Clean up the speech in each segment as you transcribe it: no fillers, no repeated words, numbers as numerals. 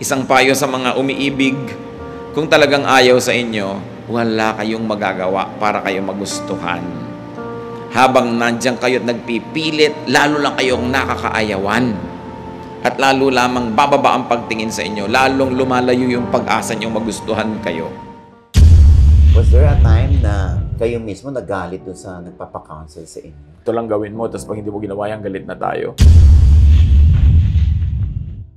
Isang payo sa mga umiibig, kung talagang ayaw sa inyo, wala kayong magagawa para kayo magustuhan. Habang nandiyan kayo at nagpipilit, lalo lang kayong nakakaayawan. At lalo lamang bababa ang pagtingin sa inyo, lalong lumalayo yung pag-asa niyong magustuhan kayo. Was there a time na kayo mismo nagalit doon sa nagpapakounsel sa inyo? Ito lang gawin mo, tapos pag hindi mo ginawa yan, galit na tayo.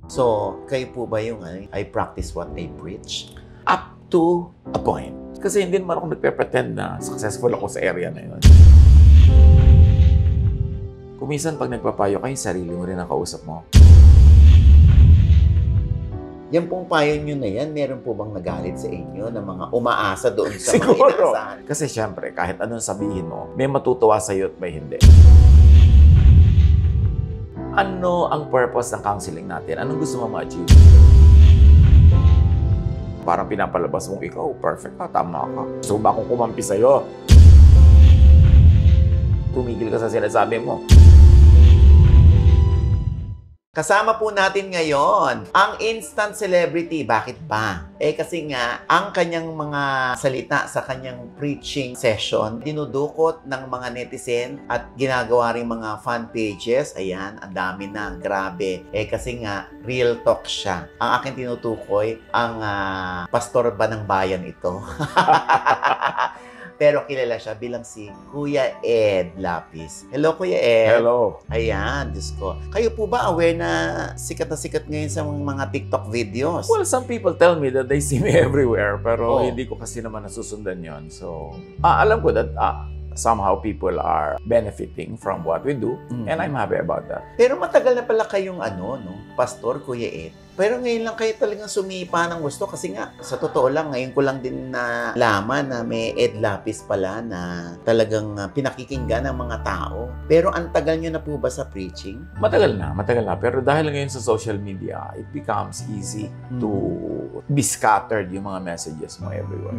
So, kayo po ba yung I practice what I preach? Up to a point. Kasi hindi naman ako nagpe-pretend na successful ako sa area na yun. Kung minsan pag nagpapayo kayo, sarili mo rin ang kausap mo. Yan pong payo nyo na yan, meron po bang nagalit sa inyo na mga umaasa doon sa Siguro. mga inaasahan? Kasi syempre, kahit anong sabihin mo, may matutuwa sa'yo at may hindi. Ano ang purpose ng counseling natin? Anong gusto mo ma-achieve? Parang pinapalabas mong ikaw, perfect ka, tama ka. So ba akong kumampi sa'yo? Tumigil ka sa sinasabi mo. Kasama po natin ngayon ang instant celebrity. Bakit ba? Kasi nga, ang kanyang mga salita sa kanyang preaching session, dinudukot ng mga netizen at ginagawa rin mga fan pages. Ayan, ang dami na. Grabe. Kasi nga, real talk siya. Ang akin tinutukoy, ang pastor ba ng bayan ito? Pero kilala siya bilang si Kuya Ed Lapis. Hello, Kuya Ed. Hello. Ayan, Diyos ko. Kayo po ba aware na sikat ngayon sa mga TikTok videos? Well, some people tell me that they see me everywhere, pero Oh. hindi ko kasi naman nasusundan yon. So, alam ko that somehow people are benefiting from what we do, and I'm happy about that. Pero matagal na pala kayong Pastor, Kuya Ed. Pero ngayon lang kayo talagang sumipa ng gusto kasi nga, sa totoo lang, ngayon ko lang din nalaman na may Ed Lapis pala na talagang pinakikinggan ng mga tao. Pero ang tagal nyo na po ba sa preaching? Matagal na. Pero dahil ngayon sa social media, it becomes easy to be scattered yung mga messages mo everywhere.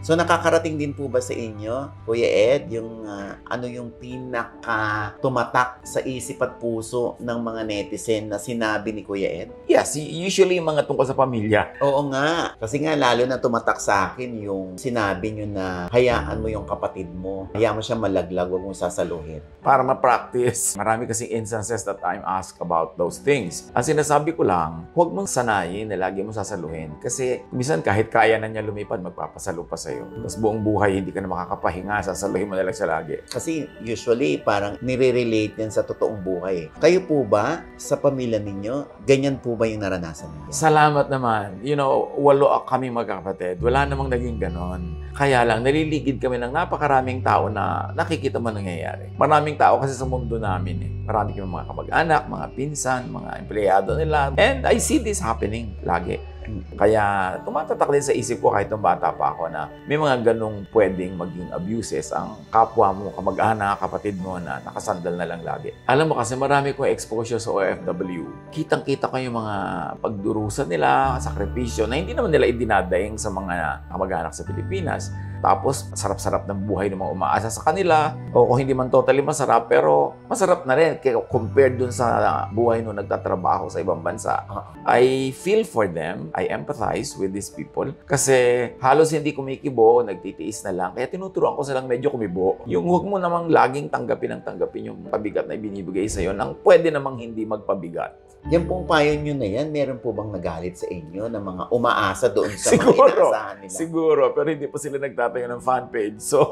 So nakakarating din po ba sa inyo, Kuya Ed, yung ano yung pinaka tumatak sa isip at puso ng mga netizen na sinabi ni Kuya Ed? Yes, usually yung mga tungkol sa pamilya. Oo nga. Kasi nga, lalo na tumatak sa akin yung sinabi nyo na hayaan mo yung kapatid mo. Hayaan mo siya malaglag, huwag mong sasaluhin. Para ma-practice. Marami kasing instances that I'm asked about those things. Ang sinasabi ko lang, huwag mong sanayin na lagi mo sasaluhin. Kasi minsan kahit kaya na niya lumipad, magpapasalo pa sa'yo. Tapos buong buhay, hindi ka na makakapahinga, sasaluhin mo na lang siya lagi. Kasi usually, parang nire-relate yan sa totoong buhay. Kayo po ba, sa pamilya ninyo, ganyan po ba yung naranasan ninyo? Salamat naman. You know, 8 kami magkakapatid. Wala namang naging ganon. Kaya lang, naliligid kami ng napakaraming tao na nakikita mo nangyayari. Maraming tao kasi sa mundo namin eh. Marami kami mga kamag-anak, mga pinsan, mga empleyado nila. And I see this happening lagi. Kaya tumatatak din sa isip ko kahit nung bata pa ako na may mga ganong pwedeng maging abuses ang kapwa mo, kamag-anak, kapatid mo na nakasandal na lang lagi. Alam mo kasi marami kong exposure sa OFW. Kitang-kita ko yung mga pagdurusan nila, sakripisyo na hindi naman nila idinadaing sa mga kamag-anak sa Pilipinas. Tapos, sarap-sarap ng buhay ng mga umaasa sa kanila. O kung hindi man totally masarap, pero masarap na rin compared dun sa buhay nung nagtatrabaho sa ibang bansa. I feel for them. I empathize with these people. Kasi halos hindi kumikibo, nagtitiis na lang. Kaya tinuturuan ko silang medyo kumibo. Yung huwag mo namang laging tanggapin yung pabigat na ibinibigay sa'yo nang pwede namang hindi magpabigat. Yan pong payo nyo na yan, meron po bang nagalit sa inyo na mga umaasa doon sa mga inaasahan nila? Siguro, pero hindi pa sila nagtatayo ng fan page. So,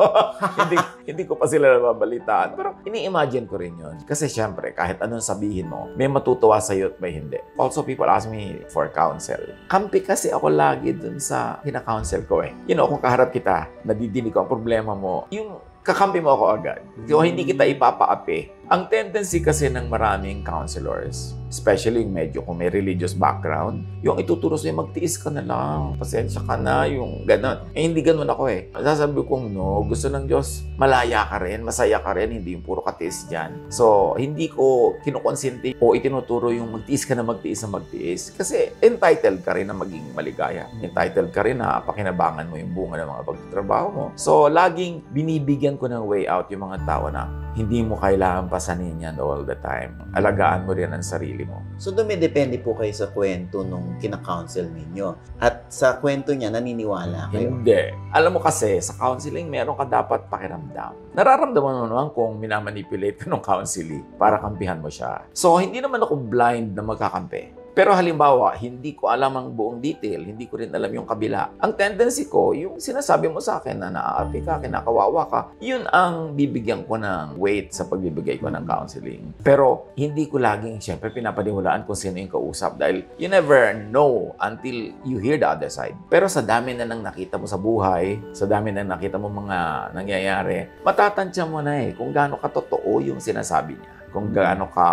hindi ko pa sila nababalitaan. Pero ini-imagine ko rin yun. Kasi syempre, kahit anong sabihin mo, may matutuwa sa'yo at may hindi. Also, people ask me for counsel. Kampi kasi ako lagi dun sa kina-counsel ko eh. You know, kung kaharap kita, nadidinig ko ang problema mo, yung kakampi mo ako agad. Kung hindi kita ipapaapi. Ang tendency kasi ng maraming counselors, especially yung medyo kung may religious background, yung ituturo sa'yo, magtiis ka na lang, pasensya ka na, yung gano'n. Hindi gano'n ako eh. Sasabi kong no, gusto ng Diyos, malaya ka rin, masaya ka rin, hindi yung puro katiis dyan. So, hindi ko kinukonsente o itinuturo yung magtiis ka na magtiis na magtiis. Kasi entitled ka rin na maging maligaya. Entitled ka rin na pakinabangan mo yung bunga ng mga pagtatrabaho mo. So, laging binibigyan ko ng way out yung mga tao na hindi mo kailangan pasanin yan all the time. Alagaan mo rin ang sarili sarili mo. So, dumidepende po kayo sa kwento nung kina-counsel ninyo. At sa kwento niya, naniniwala kayo? Hindi. Alam mo kasi, sa counseling, meron ka dapat pakiramdam. Nararamdaman mo naman kung minamanipulate ka ng counseling para kampihan mo siya. So, hindi naman ako blind na magkakampi. Pero halimbawa, hindi ko alam ang buong detail, hindi ko rin alam yung kabila. Ang tendency ko, yung sinasabi mo sa akin na naaapi ka, kinakawawa ka, yun ang bibigyan ko ng weight sa pagbibigay ko ng counseling. Pero hindi ko laging, syempre, pinapaniwalaan kung sino yung kausap dahil you never know until you hear the other side. Pero sa dami na nang nakita mo sa buhay, sa dami na nakita mo mga nangyayari, matatansya mo na kung gaano katotoo yung sinasabi niya. Kung gaano ka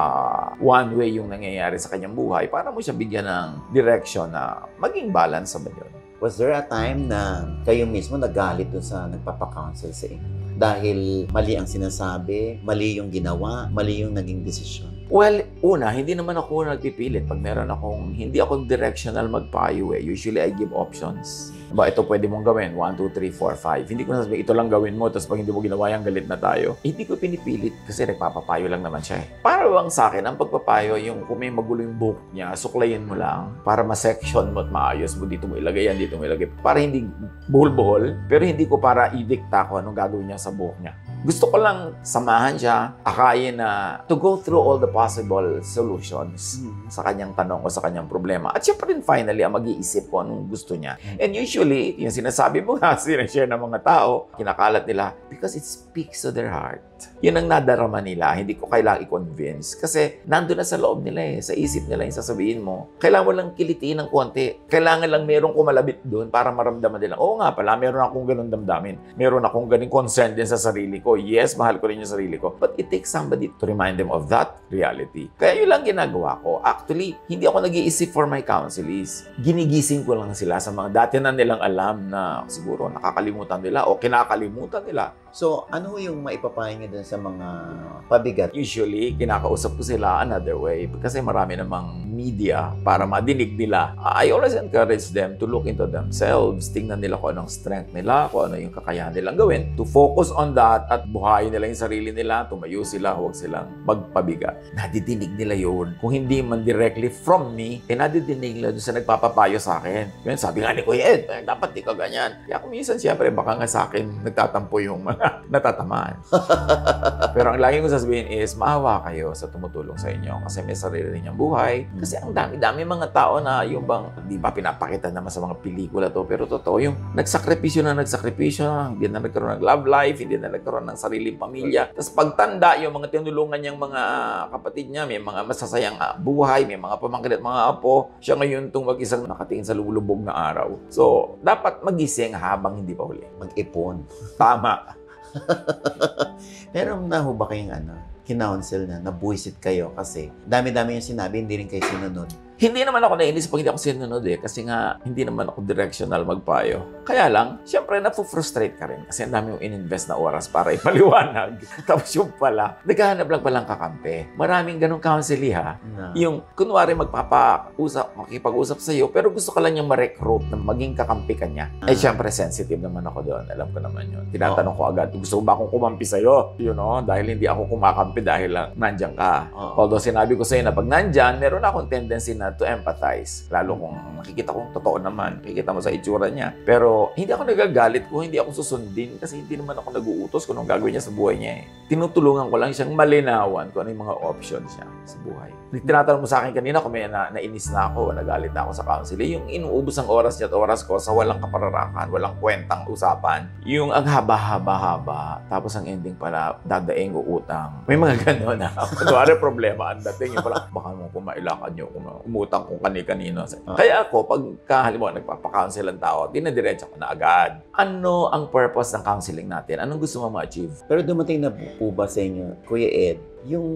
one way yung nangyayari sa kanyang buhay para mo siya bigyan ng direction na maging balance sa yun. Was there a time na kayo mismo nagalit dun sa nagpapakounsel sa inyo? Dahil mali ang sinasabi, mali yung ginawa, mali yung naging desisyon? Well, una, hindi naman ako nagpipilit. Pag meron hindi ako directional magpayo Usually, I give options. Ba, ito pwede mong gawin. 1, 2, 3, 4, 5. Hindi ko nasabi, ito lang gawin mo. Tapos pag hindi mo ginawa yan, galit na tayo. Hindi ko pinipilit kasi nagpapapayo lang naman siya. Para bang sa akin, ang pagpapayo, yung kung may magulo yung buhok niya, suklayin mo lang para ma-section mo at maayos mo. Dito mo ilagay yan, dito mo ilagay. Para hindi buhol-buhol, pero hindi ko para idikta ko anong gagawin niya sa buhok niya. Gusto ko lang samahan siya, akayin na to go through all the possible solutions sa kanyang tanong o sa kanyang problema. At siya pa rin finally ang mag-iisip ko anong gusto niya. And usually, yung sinasabi mo nga, sinashare ng mga tao, kinakalat nila because it speaks to their heart. Yun ang nadarama nila. Hindi ko kailangang i-convince. Kasi nandun na sa loob nila sa isip nila yung sasabihin mo. Kailangan mo lang kilitiin ng konti. Kailangan lang merong kumalabit doon para maramdaman nila. Oo nga pala, meron akong ganun damdamin. Meron akong ganun concern din sa sarili ko. Yes, mahal ko rin yung sarili ko. But it takes somebody to remind them of that reality. Kaya yun lang ginagawa ko. Actually, hindi ako nag-iisip for my counselees. Ginigising ko lang sila sa mga dati na nilang alam na siguro nakakalimutan nila o kinakalimutan nila. So, ano yung maipapayo niyo dun sa mga pabigat? Usually, kinakausap ko sila another way kasi marami namang media para madinig nila. I always encourage them to look into themselves. Tingnan nila kung anong strength nila, kung ano yung kakayahan nilang gawin. To focus on that at buhayin nila yung sarili nila, tumayo sila, huwag silang magpabigat. Nadidinig nila yun. Kung hindi man directly from me, nadidinig nila doon sa nagpapapayo sa akin. Yun, sabi nga ni Kuya Ed, dapat di ka ganyan. Kaya kung minsan, siyempre, baka nga sa akin nagtatampo yung mga natatamaan. Pero ang lagi ko sasabihin is, maawa kayo sa tumutulong sa inyo kasi may sarili ninyong buhay. Kasi ang dami-dami mga tao na yung bang, di ba pinapakita naman sa mga pelikula to, pero totoo, yung nagsakripisyo, hindi na nagkaroon ng love life, hindi na nagkaroon ng sariling pamilya. Tapos pagtanda, yung mga tinulungan niyang mga kapatid niya, may mga masasayang buhay, may mga pamangkin at mga apo, siya ngayon itong mag-isang nakatingin sa lulubog na araw. So, dapat magising habang hindi pa huli. Mag-ipon. Tama. Meron na ho ba kayong kinounsel na nabuisit kayo kasi dami-dami yung sinabi, hindi rin kayo sinunod? Hindi naman ako nainis pag hindi ako sinunod kasi nga hindi naman ako directional magpayo. Kaya lang, syempre napu-frustrate ka rin kasi ang dami mong in-invest na oras para ipaliwanag. Tapos yung pala, naghahanap lang palang kakampi. Maraming ganong counseling No. Yung kunwari makipag-usap sa'yo pero gusto ka lang niyang ma-recruit na maging kakampi ka niya. Syempre sensitive naman ako doon. Alam ko naman yun. Tinatanong ko agad, gusto ba akong kumampi sa'yo? You know, dahil hindi ako kumakampi dahil lang nandyan ka. Although sinabi ko sa'yo na pag nandyan, meron akong tendency na to empathize. Lalo kung makikita kong totoo naman, makikita mo sa itsura niya. Pero hindi ako nagagalit kung hindi ako susundin kasi hindi naman ako nag-uutos kung anong gagawin niya sa buhay niya Tinutulungan ko lang siyang malinawan kung ano yung mga options niya sa buhay. Tinatanong mo sa akin kanina kung may nainis na ako, nagalit na ako sa counseling. Yung inuubos ang oras niya at oras ko sa walang kapararakan, walang kwentang usapan. Yung ang haba-haba-haba, tapos ang ending pala, dadaing o utang. May mga gano'n na. Kunwari problema, ang dating yung pala, baka mo kumailangan nyo, umutang kung kani-kanino. Kaya ako, pagka halimbawa nagpapa-counsel ang tao, dinadiretso ko na agad. Ano ang purpose ng counseling natin? Anong gusto mo ma-achieve? Pero dumating na po ba sa inyo, Kuya Ed, yung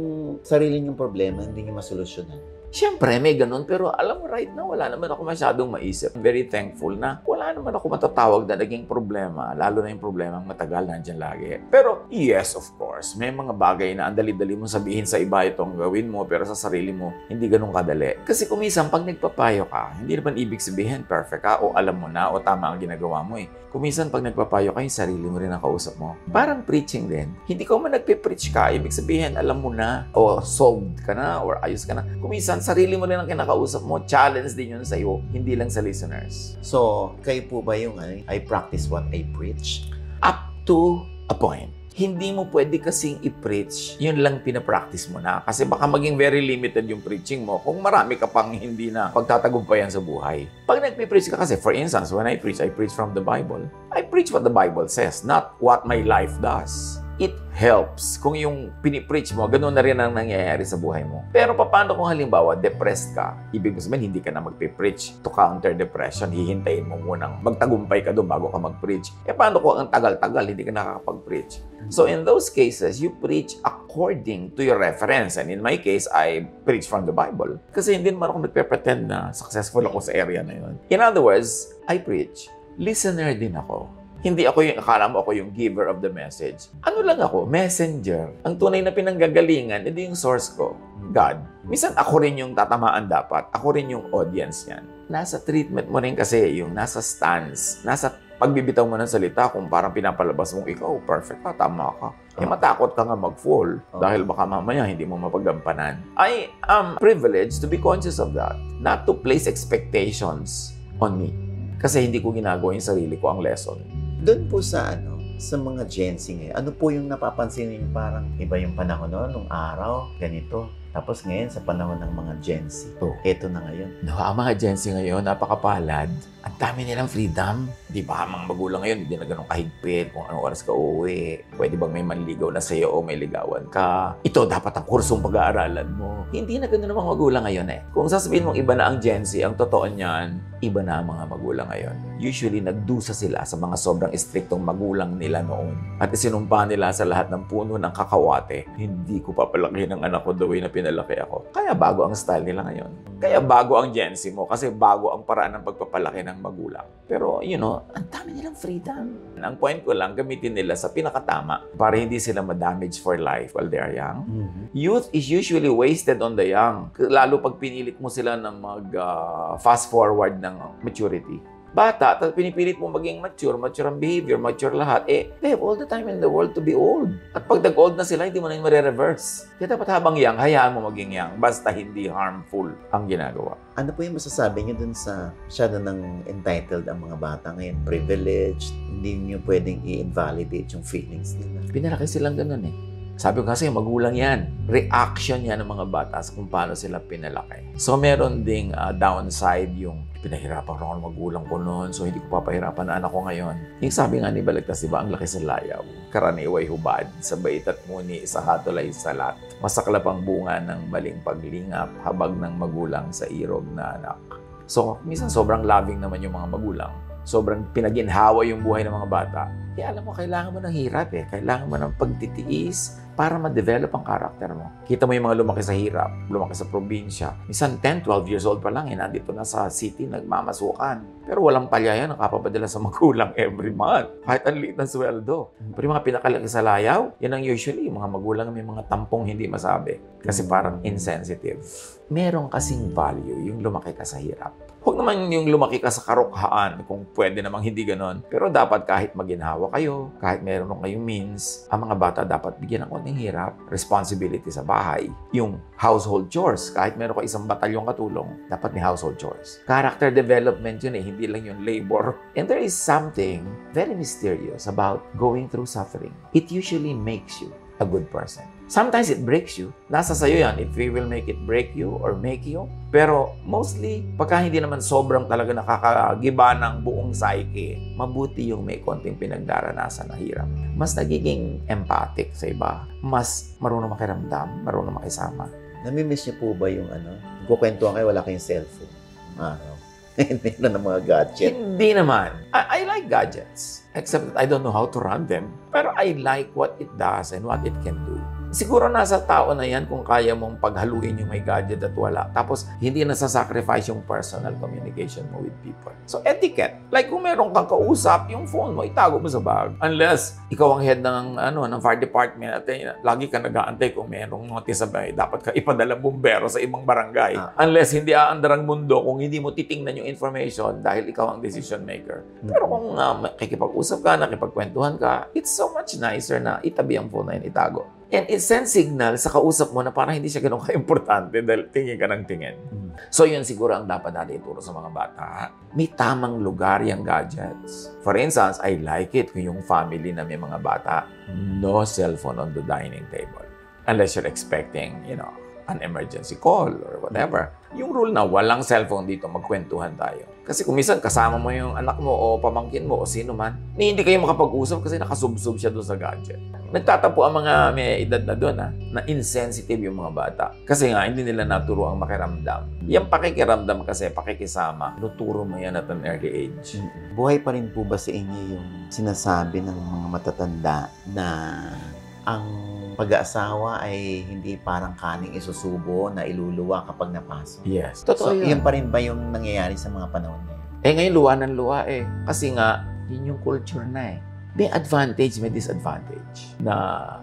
sarili niyong problema hindi niyo masolusyonan? Siyempre, may ganun. Pero alam mo, right now, wala naman ako masyadong maisip. I'm very thankful na wala naman ako matatawag na naging problema. Lalo na yung problema matagal nandiyan lagi. Pero, yes, of course, may mga bagay na ang dali-dali mong sabihin sa iba itong gawin mo, pero sa sarili mo, hindi ganun kadali. Kasi kung minsan, pag nagpapayo ka, hindi naman ibig sabihin perfect ka o alam mo na o tama ang ginagawa mo Kung minsan, pag nagpapayo ka, yung sarili mo rin ang kausap mo. Parang preaching din. Hindi ko man nagpe-preach ka, ibig sabihin, alam mo na o solved ka na or ayos ka na. Kung minsan, minsan sarili mo rin ang kinakausap mo, challenge din yun sa'yo, hindi lang sa listeners. So, kayo po ba yung I practice what I preach? Up to a point. Hindi mo pwede kasing i-preach, yun lang pinapractice mo na. Kasi baka maging very limited yung preaching mo kung marami ka pang hindi na pagtatagumpayan sa buhay. Pag nagpipreach ka kasi, for instance, when I preach from the Bible. I preach what the Bible says, not what my life does. It helps kung yung pinipreach mo, ganoon na rin ang nangyayari sa buhay mo. Pero paano kung halimbawa, depressed ka? Ibig sabihin, hindi ka na magpipreach to counter depression. Hihintayin mo munang magtagumpay ka doon bago ka mag-preach. Paano kung ang tagal-tagal, hindi ka nakakapag-preach? So in those cases, you preach according to your reference. And in my case, I preach from the Bible. Kasi hindi naman ako nagpe-pretend na successful ako sa area na yun. In other words, I preach. Listener din ako. Hindi ako yung, akala mo ako yung giver of the message. Ano lang ako? Messenger. Ang tunay na pinanggagalingan, hindi yung source ko, God. Minsan ako rin yung tatamaan dapat. Ako rin yung audience yan. Nasa treatment mo rin kasi yung nasa stance, nasa pagbibitaw mo ng salita kung parang pinapalabas mong ikaw, perfect ka, tama ka. Matakot ka nga mag-fall dahil baka mamaya hindi mo mapagampanan. I am privileged to be conscious of that. Not to place expectations on me. Kasi hindi ko ginagawa yung sarili ko ang lesson. Doon po sa sa mga Gen Z ngayon, ano po yung napapansin niyo parang iba yung panahon noon, nung araw, ganito. Tapos ngayon sa panahon ng mga Gen Z, eto na ngayon. No, ang mga Gen Z ngayon, napakapalad. Ang dami nilang freedom. Di ba, mga magulang ngayon, hindi na ganun kahigpit kung anong oras ka uuwi. Pwede bang may manligaw na sa'yo o may ligawan ka? Ito, dapat ang kursong pag-aaralan mo. Hindi na ganun ang mga magulang ngayon eh. Kung sasabihin mong iba na ang Gen Z, ang totoo niyan, iba na ang mga magulang ngayon. Usually, nagdusa sila sa mga sobrang striktong magulang nila noon. At isinumpa nila sa lahat ng puno ng kakawate, hindi ko papalakihin ang anak ko the way na pinalaki ako. Kaya bago ang style nila ngayon. Kaya bago ang Gen Z mo kasi bago ang paraan ng pagpapalaki ng magulang. Pero, ang dami nilang freedom. Ang point ko lang, gamitin nila sa pinakatama para hindi sila ma-damage for life while they are young. Youth is usually wasted on the young. Lalo pag pinilit mo sila na mag-fast forward ng maturity. Bata, tapos pinipilit mo maging mature ang behavior, mature lahat, they have all the time in the world to be old. At pag nag-old na sila, hindi mo na yung marireverse. Kaya dapat habang young, hayaan mo maging young, basta hindi harmful ang ginagawa. Ano po yung masasabi niyo dun sa masyado ng entitled ang mga bata ngayon, privileged, hindi niyo pwedeng i-invalidate yung feelings nila? Pinalaki silang ganun eh. Sabi ko kasi, magulang yan. Reaction yan ng mga bata sa kung paano sila pinalaki. So, meron ding downside yung pinahirapan ko ng magulang ko noon, so hindi ko papahirapan na anak ko ngayon. Yung sabi nga ni Balagtas, diba, ang laki sa layaw. Karaniway hubad, sa bait at muni, sa hatol ay salat. Masaklap ang bunga ng maling paglingap, habag ng magulang sa irog na anak. So, minsan sobrang loving naman yung mga magulang. Sobrang pinaginhawa yung buhay ng mga bata. Kaya alam mo, kailangan mo ng hirap eh. Kailangan mo ng pagtitiis para ma-develop ang karakter mo. Kita mo yung mga lumaki sa hirap, lumaki sa probinsya. Minsan 10, 12 years old pa lang, nandito na sa city, nagmamasukan. Pero walang palya yan, nakapapadala sa magulang every month. Kahit ang liit ng sweldo. Pero yung mga pinakalaki sa layaw, yan ang usually, yung mga magulang may mga tampong hindi masabi. Kasi parang insensitive. Meron kasing value yung lumaki ka sa hirap. Huwag naman yung lumaki ka sa karukhaan kung pwede namang hindi ganon. Pero dapat kahit maginhawa kayo, kahit meron kayong means, ang mga bata dapat bigyan ng konting hirap, responsibility sa bahay. Yung household chores, kahit meron ka isang batalyong katulong, dapat may household chores. Character development yun eh, hindi lang yung labor. And there is something very mysterious about going through suffering. It usually makes you a good person. Sometimes it breaks you. Nasa sayo yan if we will make it break you or make you. Pero mostly, pagka hindi naman sobrang talaga nakakagiba ng buong psyche, mabuti yung may konting pinagdaranasan na hirap. Mas nagiging empathic sa iba. Mas marunong makiramdam, marunong makisama. Namimiss niyo po ba yung kukwentuhan kayo, wala kayong cellphone? Hindi na ng mga gadget. Hindi naman. I like gadgets. Except that I don't know how to run them. Pero I like what it does and what it can do. Siguro nasa tao na yan kung kaya mong paghaluin yung may gadget at wala. Tapos, hindi nasasacrifice yung personal communication mo with people. So, etiquette. Like, kung meron kang kausap, yung phone mo, itago mo sa bag. Unless, ikaw ang head ng fire department at lagi ka nag-aantay kung merong notice sabay, dapat ka ipadala bumbero sa ibang barangay. Unless, hindi aandar ang mundo kung hindi mo titingnan yung information dahil ikaw ang decision maker. Pero kung makikipag-usap ka, nakipagkwentuhan ka, it's so much nicer na itabi ang phone na yun, itago. And it sends signal sa kausap mo na parang hindi siya ganun ka-importante dahil tingin ka ng tingin. So yun siguro ang dapat natin ituro sa mga bata. May tamang lugar yung gadgets. For instance, I like it kung yung family na may mga bata, no cellphone on the dining table. Unless you're expecting, an emergency call or whatever. Yung rule na walang cellphone dito, magkwentuhan tayo. Kasi kung minsan kasama mo yung anak mo o pamangkin mo o sino man, hindi kayo makapag-usap kasi nakasubsob siya doon sa gadget. Nagtatapo ang mga may edad na doon na insensitive yung mga bata. Kasi nga, hindi nila naturo ang makiramdam. Yung pakikiramdam kasi, pakikisama, nuturo mo yan at an early age. Buhay pa rin po ba sa inyo yung sinasabi ng mga matatanda na ang pag-aasawa ay hindi parang kaning isusubo na iluluwa kapag napasok? Yes. So, Totoo yun pa rin ba yung nangyayari sa mga panahon ngayon? Ngayon luwa ng luwa Kasi nga, yun yung culture na May advantage, may disadvantage. Na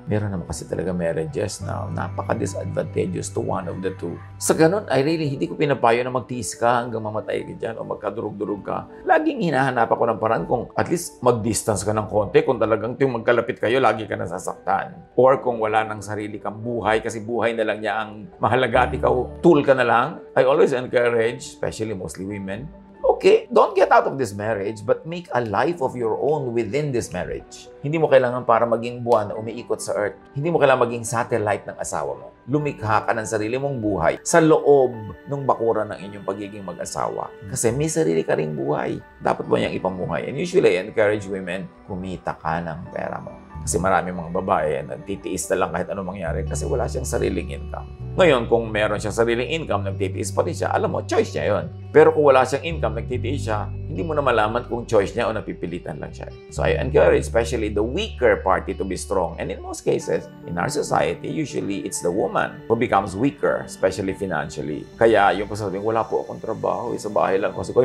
meron naman kasi talaga marriages na napaka-disadvantageous to one of the two. Sa ganun, hindi ko pinapayo na magtiis ka hanggang mamatay ka dyan o magkadurog-durog ka. Laging hinahanap ako ng paraan kung at least mag-distance ka ng konti. Kung talagang yung magkalapit kayo, lagi ka nasasaktan. Or kung wala ng sarili kang buhay, kasi buhay na lang niya ang mahalaga at ikaw, tool ka na lang. I always encourage, especially mostly women, okay, don't get out of this marriage, but make a life of your own within this marriage. Hindi mo kailangan para maging buwan na umiikot sa earth. Hindi mo kailangan maging satellite ng asawa mo. Lumikha ka ng sarili mong buhay sa loob ng bakuran ng inyong pagiging mag-asawa. Kasi may sarili ka ring buhay. Dapat mo niyang ipamuhay. And usually, I encourage women, kumita ka ng pera mo. Kasi marami mga babae nagtitiis na lang kahit anong mangyari kasi wala siyang sariling income. Ngayon, kung meron siyang sariling income, nagtitiis pa rin siya, alam mo, choice niya yun. Pero kung wala siyang income, nagtitiis siya, hindi mo na malaman kung choice niya o napipilitan lang siya. So I encourage especially the weaker party to be strong. And in most cases, in our society, usually it's the woman who becomes weaker, especially financially. Kaya yung pasasabi, wala po akong trabaho, sa bahay lang. Kasi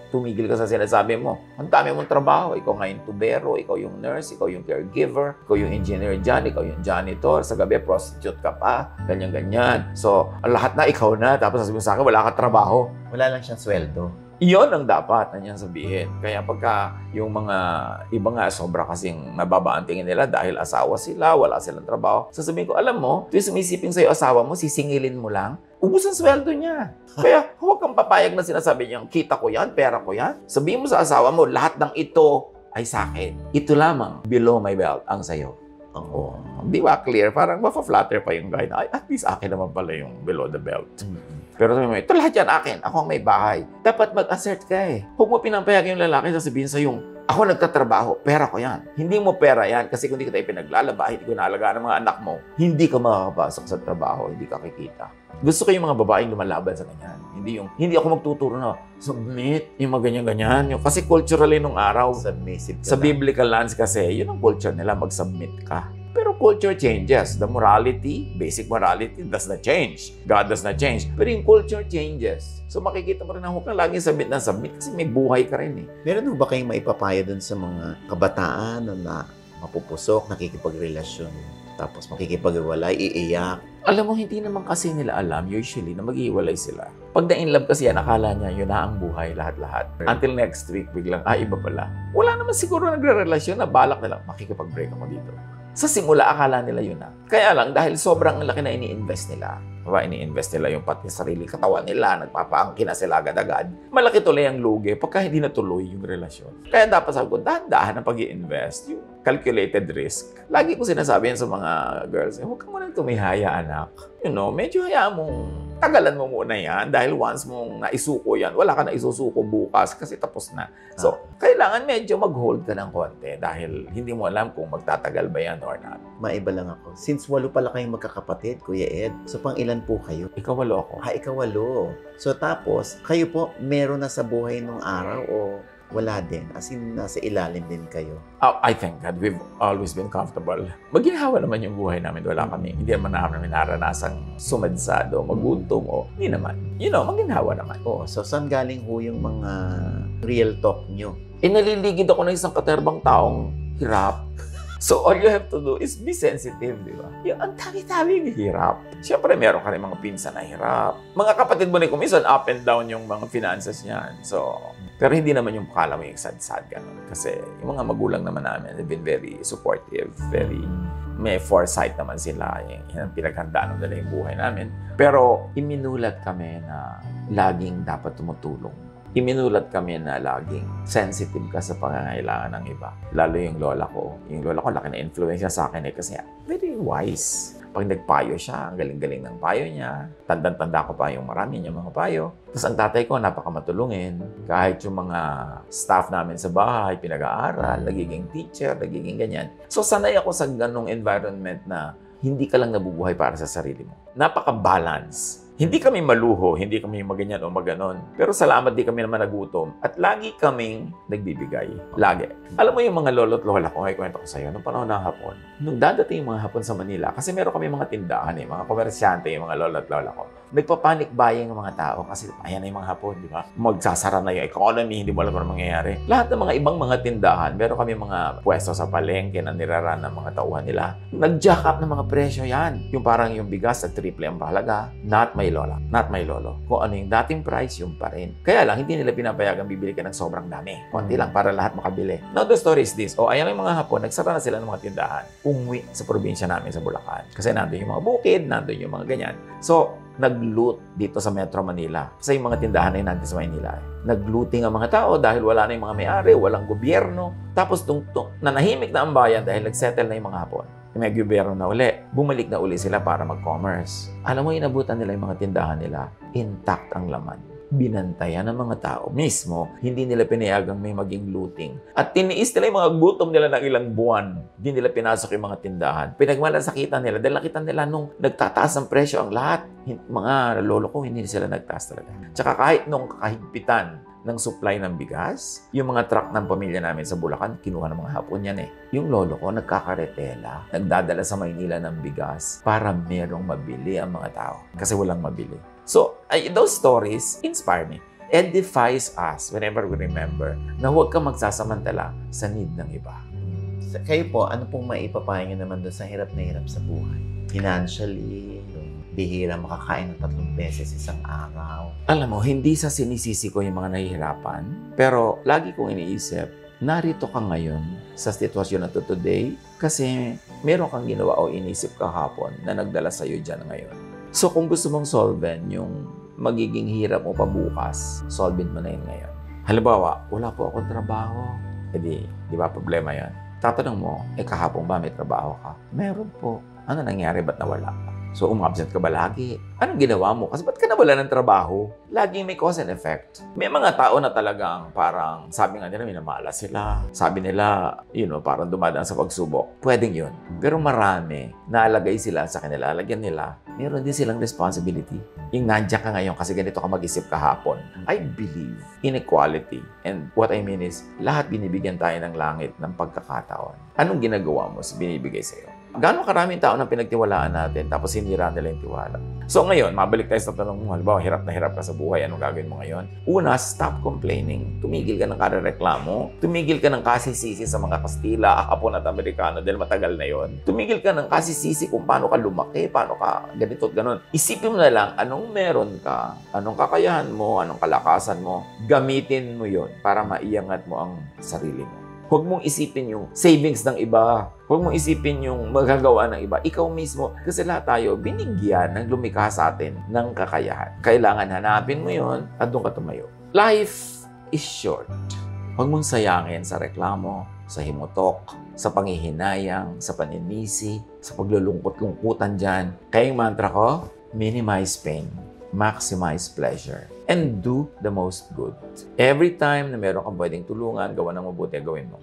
tumigil ka sa sinasabi mo. Ang dami mong trabaho. Ikaw nga yung tubero, ikaw yung nurse, ikaw yung caregiver, ikaw yung engineer dyan, ikaw yung janitor. Sa gabi, prostitute ka pa. Ganyan-ganyan. So, lahat na ikaw na. Tapos sasabihin mo sa akin, wala ka trabaho. Wala lang siyang sweldo. Iyon ang dapat na niyang sabihin. Kaya pagka yung mga iba nga sobra kasing mababa ang tingin nila dahil asawa sila, wala silang trabaho. Sasabihin ko, alam mo, tuwing sumisiping sa'yo asawa mo, sisingilin mo lang, ubus ang sweldo niya. Kaya huwag kang papayag na sinasabi niya, kita ko yan, pera ko yan. Sabihin mo sa asawa mo, lahat ng ito ay sa akin. Ito lamang, below my belt, ang sa'yo. Oo. Di ba clear? Parang mapa-flatter pa yung guy na, ay, at least akin naman pala yung below the belt. Pero sabi mo, ito lahat yan akin. Ako ang may bahay. Dapat mag-assert ka Huwag mo pinampayag yung lalaki sasabihin sa yung, ako nagtatrabaho, pera ko yan. Hindi mo pera yan kasi kung hindi kita ipinaglalaba, hindi ko naalagaan ng mga anak mo, hindi ka makakapasok sa trabaho, hindi ka kikita. Gusto ko yung mga babaeng lumalaban sa ganyan. Hindi ako magtuturo na, submit, yung mga ganyan-ganyan. Kasi culturally nung araw, Submissive ka sa lang. biblical lands kasi, yun ang culture nila, mag-submit ka. Pero culture changes. The morality, basic morality, does not change. God does not change. Pero yung culture changes. So makikita mo rin na huwag kang laging submit na submit kasi may buhay ka rin Meron ba kayong maipapaya dun sa mga kabataan na mapupusok, nakikipagrelasyon, tapos makikipaghiwalay, iiyak? Alam mo, hindi naman kasi nila alam usually na maghihiwalay sila. Pag na-in love kasi yan, akala niya yun na ang buhay, lahat-lahat. Until next week, biglang, iba pala. Wala naman siguro nagre-relasyon na balak nila, makikipag-break ako dito. Sa simula, akala nila yun na. Kaya lang, dahil sobrang laki na ini-invest nila, ini-invest nila yung pati sarili katawan nila, nagpapaangkin na sila agad-agad. Malaki tuloy ang lugi pagka hindi natuloy yung relasyon. Kaya dapat sabi ko, dahan-dahan ang pag-i-invest, yung calculated risk. Lagi ko sinasabi yan sa mga girls, huwag ka muna tumihaya, anak. Medyo hayaan mong tagalan mo muna yan dahil once mong naisuko yan, wala ka na isusuko bukas kasi tapos na. So, kailangan medyo mag-hold ka ng konti dahil hindi mo alam kung magtatagal ba yan or not. Maiba lang ako. Since 8 pala kayong magkakapatid, Kuya Ed, so pang ilan po kayo? Ikaw 8 ako. Ikaw 8. So tapos, kayo po, meron na sa buhay nung araw o wala din? As in, nasa ilalim din kayo? I thank God, we've always been comfortable. Maginhawa naman yung buhay namin. Wala kami. Hindi naman namin naranasang sumadsado, magutom o hindi naman. Maginhawa naman. So saan galing ho yung mga real talk nyo? Naliligid ako ng isang katerbang taong hirap. So, all you have to do is be sensitive, di ba? Yung ang dami-daming hirap. Siyempre, meron ka rin mga pinsan na hirap. Mga kapatid mo rin, kuminsan up and down yung mga finances niyan. So, pero hindi naman yung kala mo yung sad-sad ganun. Kasi yung mga magulang naman namin, they've been very supportive, very may foresight naman sila. Yung pinaghandaan nila yung buhay namin. Pero, iminulat kami na laging dapat tumutulong. Iminulat kami na laging sensitive ka sa pangangailangan ng iba. Lalo yung lola ko. Yung lola ko, laki na influence sa akin kasi very wise. Pag nagpayo siya, ang galing-galing ng payo niya. Tandang-tanda ko pa yung marami niya mga payo. Tapos ang tatay ko, napakamatulungin. Kahit yung mga staff namin sa bahay, pinag-aaral, nagiging teacher, nagiging ganyan. So sanay ako sa ganong environment na hindi ka lang nabubuhay para sa sarili mo. Napaka-balance. Hindi kami maluho, hindi kami maganyan o maganon. Pero salamat di kami naman nagutom. At lagi kaming nagbibigay. Lagi. Alam mo yung mga lolo't lola ko, ay kwento ko sa'yo, nung panahon ng hapon, nung dadating yung mga hapon sa Manila, kasi meron kami mga tindahan mga komersyante, yung mga lolo't lola ko. Nagpa-panic buying ng mga tao kasi ayan na yung mga hapon, di ba? Magsasara na yung economy, hindi mo alam kung mangyayari. Lahat ng mga ibang mga tindahan, meron kami mga pwesto sa palengke na niraran ng mga tauhan nila. Nag-jack up ng mga presyo yan. Yung parang yung bigas sa triple ang halaga, not my lola, not my lolo. Kung ano yung dating price, yung pa rin. Kaya lang, hindi nila pinapayagan bibili ka ng sobrang dami. Konti lang para lahat makabili. Now, the story is this. Ayan yung mga hapon, nagsara na sila ng mga tindahan. Umuwi sa probinsya namin sa Bulacan. Kasi nandun yung mga bukid, nandun yung mga ganyan. So, nag-loot dito sa Metro Manila. Kasi yung mga tindahan ay nandito sa Manila. Nag-looting ang mga tao dahil wala na yung mga may-ari, walang gobyerno. Tapos, nanahimik na ang bayan dahil nag-settle na yung mga hapon. May gobyerno na uli. Bumalik na uli sila para mag-commerce. Alam mo, inabutan nila yung mga tindahan nila. Intact ang laman. Binantayan ng mga tao mismo. Hindi nila pinayagang may maging looting. At tiniis nila yung mga gutom nila ng ilang buwan. Hindi nila pinasok yung mga tindahan. Pinagmalasakitan nila dahil nakita nila nung nagtataas ang presyo ang lahat. Mga lolo ko, hindi sila nagtaas talaga. Tsaka kahit nung kahigpitan ng supply ng bigas, yung mga truck ng pamilya namin sa Bulacan, kinuha ng mga hapon yan Yung lolo ko, nagkakaretela, nagdadala sa Maynila ng bigas para merong mabili ang mga tao. Kasi walang mabili. So, those stories inspire me. Edifies us whenever we remember na huwag kang magsasamantala sa need ng iba. Kayo po, ano pong maipapayo nyo naman doon sa hirap na hirap sa buhay? Financially, bihira makakain ng 3 beses isang araw. Alam mo, hindi sa sinisisi ko yung mga nahihirapan, pero lagi kong iniisip, narito ka ngayon sa sitwasyon na to today kasi meron kang ginawa o inisip kahapon na nagdala sa'yo dyan ngayon. So kung gusto mong solven yung magiging hirap mo pa bukas, solvent mo na yun ngayon. Halimbawa, wala po akong trabaho. Di ba problema yan? Tatanong mo, kahapon ba may trabaho ka? Meron po. Ano nangyari? Ba't nawala ka? So, umabsent ka ba lagi? Anong ginawa mo? Kasi ba't ka nawala ng trabaho? Laging may cause and effect. May mga tao na talagang parang, sabi nga nila, minamalas sila. Sabi nila, parang dumadaan sa pagsubok. Pwedeng yun. Pero marami, naalagay sila sa kanila, lagyan nila, meron din silang responsibility. Yung nandiyan ka ngayon kasi ganito ka mag-isip kahapon. I believe in equality. And what I mean is, lahat binibigyan tayo ng langit ng pagkakataon. Anong ginagawa mo sa binibigay sa'yo? Gano'ng karaming tao na pinagtiwalaan natin tapos hinira nila yung tiwala. So ngayon, mabalik tayo sa tanong mo, halimbawa, hirap na hirap ka sa buhay, anong gagawin mo ngayon? Una, stop complaining. Tumigil ka ng karereklamo. Tumigil ka ng kasisisi sa mga Kastila, Hapon at Amerikano dahil matagal na yon. Tumigil ka ng kasisisi kung paano ka lumaki, paano ka ganito at ganon. Isipin mo na lang, anong meron ka, anong kakayahan mo, anong kalakasan mo, gamitin mo yon para maiangat mo ang sarili mo. Huwag mong isipin yung savings ng iba. Huwag mong isipin yung magagawa ng iba. Ikaw mismo. Kasi lahat tayo binigyan ng lumikha sa atin ng kakayahan. Kailangan hanapin mo yon at doon ka tumayo. Life is short. Huwag mong sayangin sa reklamo, sa himutok, sa panghihinayang, sa paninisi, sa paglulungkot-lungkutan dyan. Kaya yung mantra ko, minimize pain, maximize pleasure, and do the most good. Every time na meron kang pwedeng tulungan, gawa ng mabuti, gawin mo.